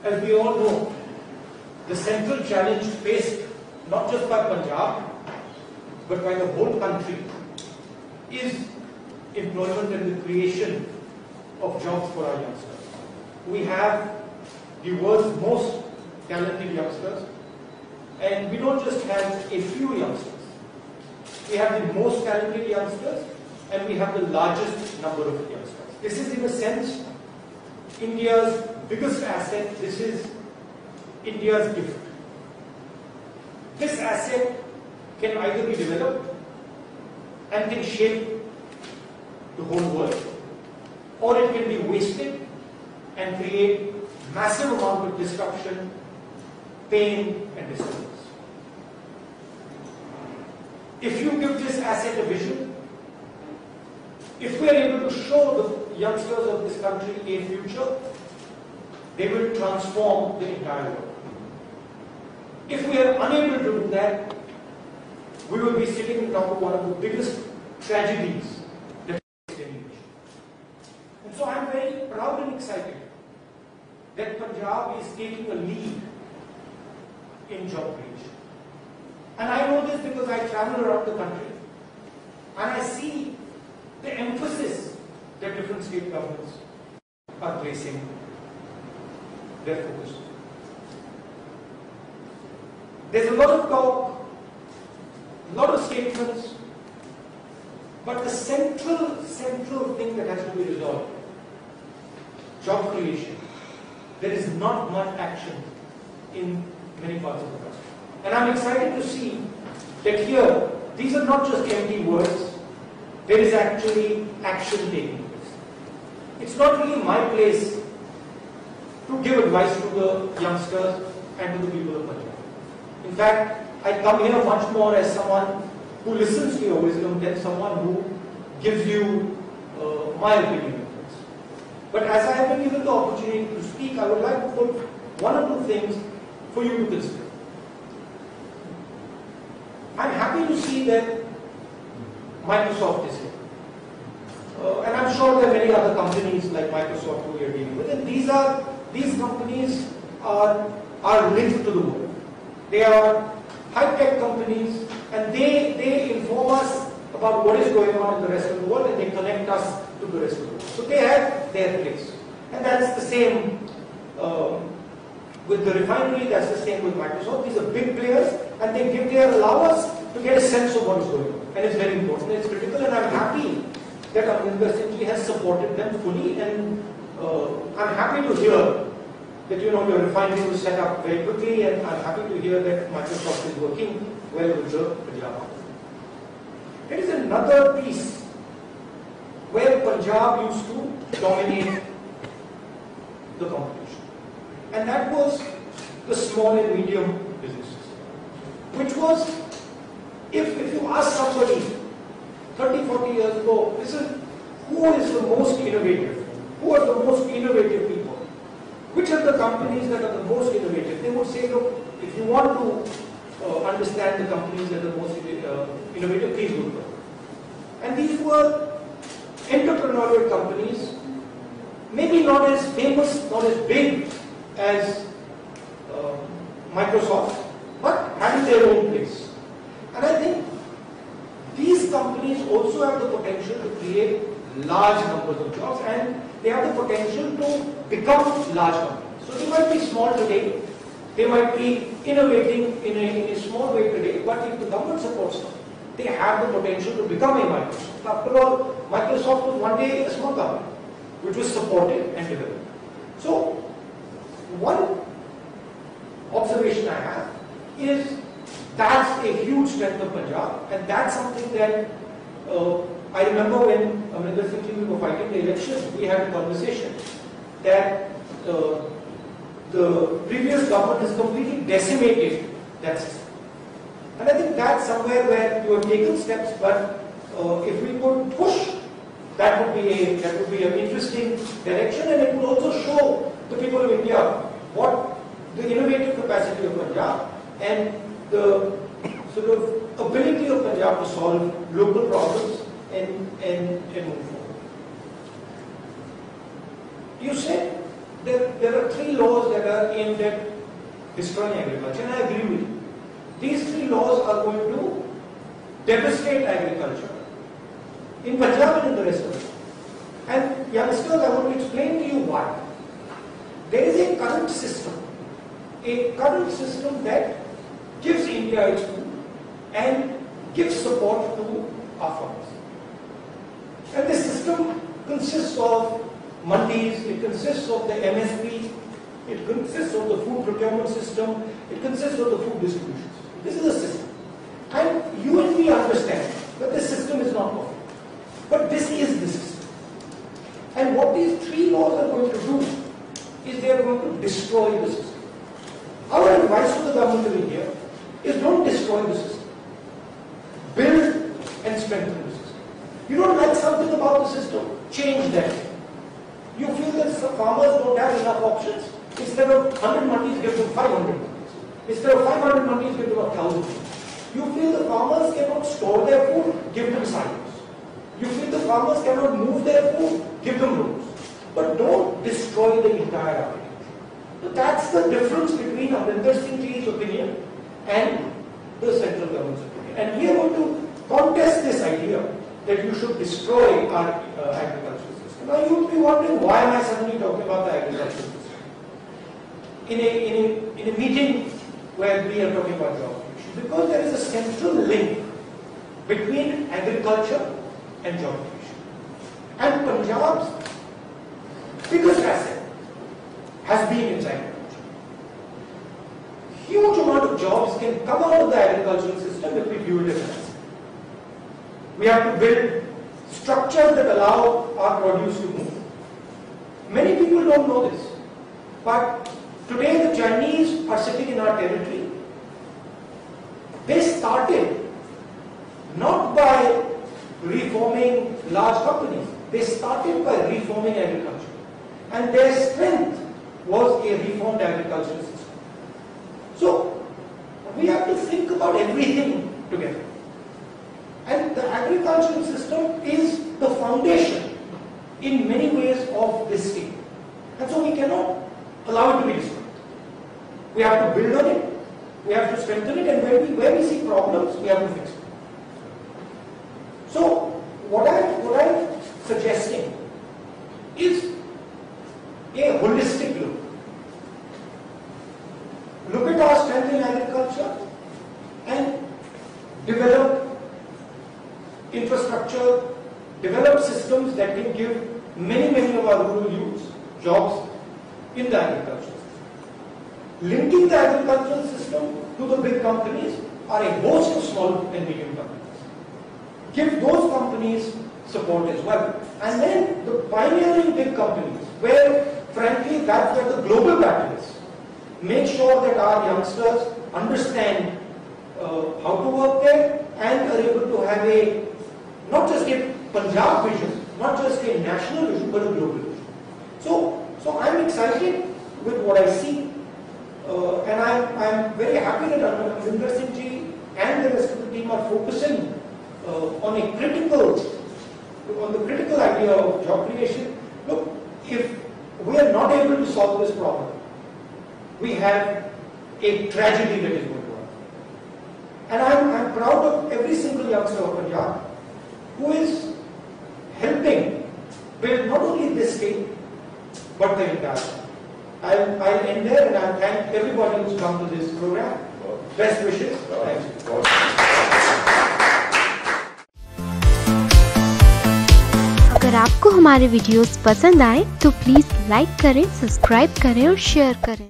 As we all know, the central challenge faced not just by Punjab, but by the whole country is employment and the creation of jobs for our youngsters. We have the world's most talented youngsters, and we don't just have a few youngsters. We have the most talented youngsters, and we have the largest number of youngsters. This is, in a sense, India's biggest asset. This is India's gift. This asset can either be developed and can shape the whole world, or it can be wasted and create massive amount of disruption, pain and disturbance. If you give this asset a vision, if we are able to show the youngsters of this country a future, they will transform the entire world. If we are unable to do that, we will be sitting on top of one of the biggest tragedies that faced any nation. And so I am very proud and excited that Punjab is taking a lead in job creation. And I know this because I travel around the country and I see the emphasis that different state governments are placing their focus on. There's a lot of talk, a lot of statements, but the central thing that has to be resolved, job creation, there is not much action in many parts of the country. And I'm excited to see that here, these are not just empty words, there is actually action taking place. It's not really my place to give advice to the youngsters and to the people of Punjab. In fact, I come here much more as someone who listens to your wisdom than someone who gives you my opinion of this. But as I have been given the opportunity to speak, I would like to put one or two things for you to consider. I'm happy to see that Microsoft is here. And I'm sure there are many other companies like Microsoft who we are dealing with. And these companies are linked to the world. They are high-tech companies, and they inform us about what is going on in the rest of the world, and they connect us to the rest of the world. So they have their place. And that's the same with the refinery, that's the same with Microsoft. These are big players, and they allow us to get a sense of what is going on. And it's very important, it's critical, and I'm happy that Amrinder Singh ji has supported them fully, and I'm happy to hear that your refinery was set up very quickly, and I'm happy to hear that Microsoft is working well with the Punjab. There is another piece where Punjab used to dominate the competition, and that was the small and medium businesses, which was, if you ask somebody 30-40 years ago, who is the most innovative? Who are the most innovative people? Which are the companies that are the most innovative? They would say, look, if you want to understand the companies that are the most innovative, please look at them. And these were entrepreneurial companies, maybe not as famous, not as big as Microsoft, but having their own place. And I think these companies also have the potential to create large numbers of jobs, and they have the potential to become large companies. So they might be small today, they might be innovating in a small way today, but if the government supports them, they have the potential to become a Microsoft. After all, Microsoft was one day a small company, which was supported and developed. So, one observation I have is that's a huge strength of Punjab, and that's something that I remember when Amrinder Singh ji we were fighting the election, we had a conversation that the previous government has completely decimated that system. And I think that's somewhere where you have taken steps, but if we could push, that would be an interesting direction, and it would also show the people of India what the innovative capacity of Punjab and the sort of ability of Punjab to solve local problems and move forward. You said there are 3 laws that are aimed at destroying agriculture, and I agree with you. These 3 laws are going to devastate agriculture in Punjab and in the rest of the world. And youngsters, I want to explain to you why. There is a current system that gives India its food and gives support to our farmers. And this system consists of mandis, it consists of the MSP, it consists of the food procurement system, it consists of the food distribution system. This is a system. And you and me understand that this system is not perfect. But this is the system. And what these 3 laws are going to do is they are going to destroy the system. Our advice to the government of India is don't destroy the system. Build and strengthen the system. You don't like something about the system, change that. You feel that farmers don't have enough options. Instead of 100 mandis, give them 500 mandis. Instead of 500 mandis, give them 1,000 mandis. You feel the farmers cannot store their food, give them silos. You feel the farmers cannot move their food, give them loans. But don't destroy the entire agriculture. So that's the difference between Amrinder Singh Ji's opinion and the central government's opinion. And we are going to contest this idea that you should destroy our agricultural system. Now you would be wondering, why am I suddenly talking about the agricultural system? In a meeting where we are talking about job creation, because there is a central link between agriculture and job creation. And Punjab's biggest asset has been its agriculture. Huge amount of jobs can come out of the agricultural system if we view it as an asset. We have to build structures that allow our produce to move. Many people don't know this, but today the Chinese are sitting in our territory. They started not by reforming large companies. They started by reforming agriculture. And their strength was a reformed agricultural system. So, we have to think about everything together. And the agricultural system is the foundation in many ways of this state. And so we cannot allow it to be destroyed. We have to build on it, we have to strengthen it, and where we see problems, we have to fix it. So, what I'm suggesting is a holistic look. Look at our strength in agriculture and develop infrastructure, develop systems that can give many of our rural youths jobs in the agriculture system. Linking the agricultural system to the big companies are a host of small and medium companies. Give those companies support as well. And then the pioneering big companies, where frankly that's where the global battle is. Make sure that our youngsters understand how to work there and are able to have not just a Punjab vision, not just a national vision, but a global vision. So I'm excited with what I see, and I'm very happy that Amrinder Singh Ji and the rest of the team are focusing on the critical idea of job creation. Look, if we are not able to solve this problem, we have a tragedy that is going to happen. And I'm proud of every single youngster of Punjab who is helping build not only this state, but the entire state. I'll end there, and I'll thank everybody who's come to this program. Best wishes. Thank you. अगर आपको हमारे videos पसंद आए तो please like करें, subscribe करें और share करें।